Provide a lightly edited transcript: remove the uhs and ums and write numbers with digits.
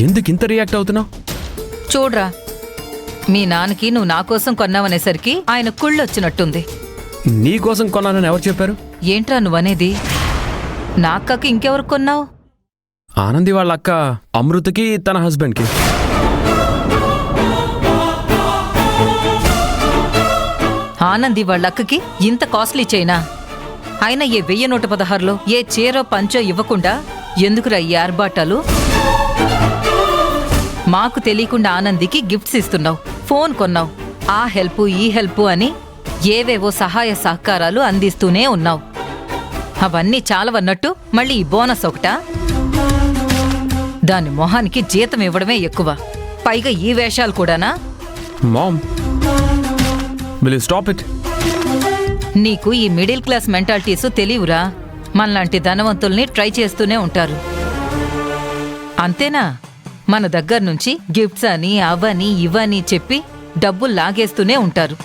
ఎందుకు ఇంత రియాక్ట్ అవుతున్నావు? చూడ్రా, మీ నాన్నకి నువ్వు నా కోసం కొన్నావనేసరికి ఆయన కుళ్ళొచ్చినట్టుంది. నీ కోసం కొన్నానని ఎవరు చెప్పారు? ఏంట్రా నువ్వనేది? నా అక్కకి ఇంకెవరు కొన్నావు? ఆనంది వాళ్ళ అక్క అమృతకి, తన హస్బెండ్కి. ఆనంది వాళ్ళక్కకి ఇంత కాస్ట్లీ చైనా? అయినా ఏ 1116లో ఏ చీరో పంచో ఇవ్వకుండా ఎందుకురా ఈ ఆర్బాటాలు? మాకు తెలియకుండా ఆనందికి గిఫ్ట్స్ ఇస్తున్నావు, ఫోన్ కొన్నావు, ఆ హెల్ప్ ఈ హెల్ప్ అని ఏవేవో సహాయ సహకారాలు అందిస్తూనే ఉన్నావు. అవన్నీ చాలవన్నట్టు మళ్ళీ ఈ బోనస్ ఒకటా? దాని మొహానికి జీతం ఇవ్వడమే ఎక్కువ, పైగా ఈ వేషాలు కూడానా? Mom, will you stop it? నీకు ఈ మిడిల్ క్లాస్ మెంటాలిటీసు తెలియవురా. మనలాంటి ధనవంతుల్ని ట్రై చేస్తూనే ఉంటారు, అంతేనా? మన దగ్గర నుంచి గిఫ్ట్స్ అని అవని ఇవని చెప్పి డబ్బులు లాగేస్తూనే ఉంటారు.